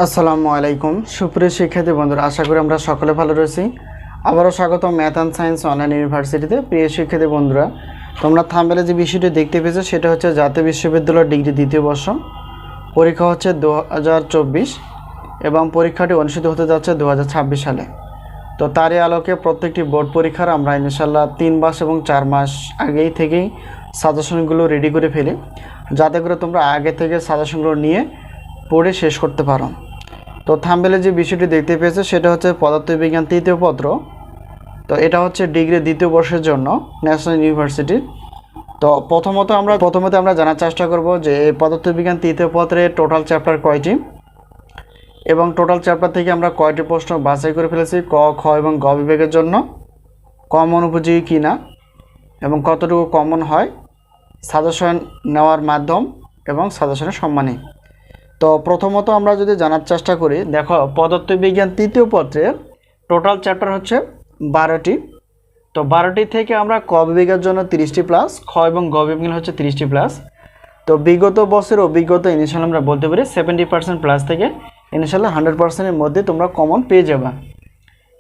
আসসালামু আলাইকুম সুপ্রিয় শিক্ষার্থী বন্ধুরা, আশা করি আমরা সকলে ভালো রয়েছি। আবারও স্বাগত ম্যাথ অ্যান্ড সায়েন্স অনলাইন ইউনিভার্সিটিতে। প্রিয় শিক্ষার্থী বন্ধুরা, তোমরা থাম্বনেলে যে বিষয়টি দেখতে পেয়েছো সেটা হচ্ছে জাতীয় বিশ্ববিদ্যালয় ডিগ্রি দ্বিতীয় বর্ষ পরীক্ষা হচ্ছে 2024 এবং পরীক্ষাটি অনুষ্ঠিত হতে যাচ্ছে 2026 সালে। তো তারই আলোকে প্রত্যেকটি বোর্ড পরীক্ষার আমরা ইনশাল্লাহ 3 মাস এবং 4 মাস আগেই থেকেই সাজেশনগুলো রেডি করে ফেলি, যাতে করে তোমরা আগে থেকে সাজেশনগুলো নিয়ে পড়ে শেষ করতে পারো। তো থাম্বনেলে যে বিষয়টি দেখতে পেয়েছে সেটা হচ্ছে পদার্থবিজ্ঞান তৃতীয় পত্র। তো এটা হচ্ছে ডিগ্রি দ্বিতীয় বর্ষের জন্য ন্যাশনাল ইউনিভার্সিটি। তো প্রথমত আমরা জানার চেষ্টা করব যে এই পদার্থবিজ্ঞান তৃতীয় পত্রে টোটাল চ্যাপ্টার কয়টি এবং টোটাল চ্যাপ্টার থেকে আমরা কয়টি প্রশ্ন বাছাই করে ফেলেছি ক, খ এবং গ বিভাগের জন্য, কমন উপযোগী কিনা এবং কতটুকু কমন হয়, সাজেশন নেওয়ার মাধ্যম এবং সাজেশনের সম্মানী। তো প্রথমত আমরা যদি জানার চেষ্টা করি, দেখো পদার্থবিজ্ঞান তৃতীয় পত্রের টোটাল চ্যাপ্টার হচ্ছে 12টি। তো 12টি থেকে আমরা ক বিভাগের জন্য 30টি প্লাস, খ এবং গ বিভাগ হচ্ছে 30টি প্লাস। তো বিগত বছরের অভিজ্ঞতা ইনশাল্লাহ আমরা বলতে পারি 70% প্লাস থেকে ইনশাল্লাহ 100%-এর মধ্যে তোমরা কমন পেয়ে যাবা।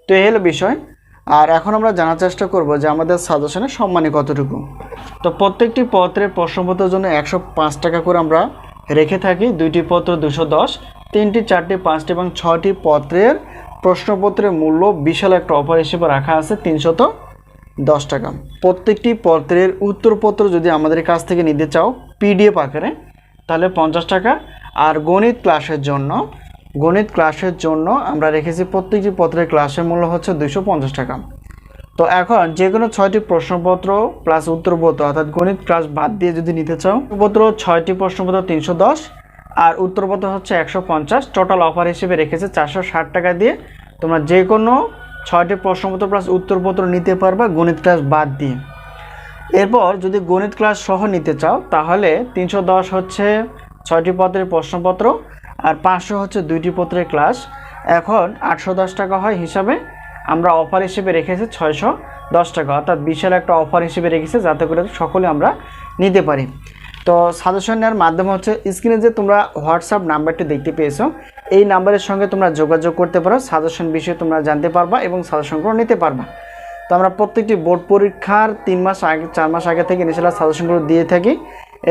তো এই হলো বিষয়। আর এখন আমরা জানার চেষ্টা করব যে আমাদের সাজেশনের সম্মানী কতটুকু। তো প্রত্যেকটি পত্রের প্রশ্নপত্রের জন্য 105 টাকা করে আমরা রেখে থাকি। 2টি পত্র 210, 3টি 4টি 5টি এবং 6টি পত্রের প্রশ্নপত্রের মূল্য বিশাল একটা অফার হিসেবে রাখা আছে 310 টাকা। প্রত্যেকটি পত্রের উত্তরপত্র যদি আমাদের কাছ থেকে নিতে চাও পিডিএফ আকারে তাহলে 50 টাকা। আর গণিত ক্লাসের জন্য আমরা রেখেছি প্রত্যেকটি পত্রের ক্লাসের মূল্য হচ্ছে 250 টাকা। তো এখন যে কোনো 6টি প্রশ্নপত্র প্লাস উত্তরপত্র অর্থাৎ গণিত ক্লাস বাদ দিয়ে যদি নিতে চাও, উত্তরপত্র 6টি প্রশ্নপত্র 310 আর উত্তরপত্র হচ্ছে 150। টোটাল অফার হিসেবে রেখেছে 460 টাকা দিয়ে তোমরা যে কোনো 6টি প্রশ্নপত্র প্লাস উত্তরপত্র নিতে পারবা গণিত ক্লাস বাদ দিয়ে। এরপর যদি গণিত ক্লাস সহ নিতে চাও তাহলে 310 হচ্ছে 6টি পত্রের প্রশ্নপত্র আর 500 হচ্ছে 2টি পত্রের ক্লাস। এখন 810 টাকা হয় হিসাবে আমরা অফার হিসেবে রেখেছি 610 টাকা, অর্থাৎ বিশাল একটা অফার হিসেবে রেখেছে যাতে করে সকলে আমরা নিতে পারি। তো সাজেশন নেওয়ার মাধ্যম হচ্ছে স্ক্রিনে যে তোমরা হোয়াটসঅ্যাপ নাম্বারটি দেখতে পেয়েছো এই নাম্বারের সঙ্গে তোমরা যোগাযোগ করতে পারো, সাজেশন বিষয়ে তোমরা জানতে পারবা এবং সাজেশনগুলো নিতে পারবা। তো আমরা প্রত্যেকটি বোর্ড পরীক্ষার 3 মাস আগে 4 মাস আগে থেকে ইনশাআল্লাহ সাজেশনগুলো দিয়ে থাকি,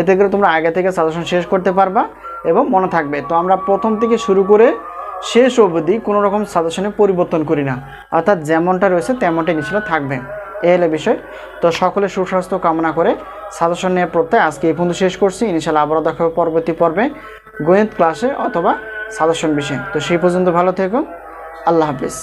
এতে করে তোমরা আগে থেকে সাজেশন শেষ করতে পারবা এবং মনে থাকবে। তো আমরা প্রথম থেকে শুরু করে শেষ অবধি কোনো রকম সাজেশনে পরিবর্তন করি না, অর্থাৎ যেমনটা রয়েছে তেমনটাই ইনশাআল্লাহ থাকবে। এই হলো বিষয়। তো সকলে সুস্বাস্থ্য কামনা করে সাজেশন নিয়ে প্রত্যয় আজকে এই পর্যন্ত শেষ করছি। ইনশাআল্লাহ আবারও দেখা হবে পরবর্তী পর্বে গণিত ক্লাসে অথবা সাজেশন বিষয়ে। তো সেই পর্যন্ত ভালো থেকো, আল্লাহ হাফিজ।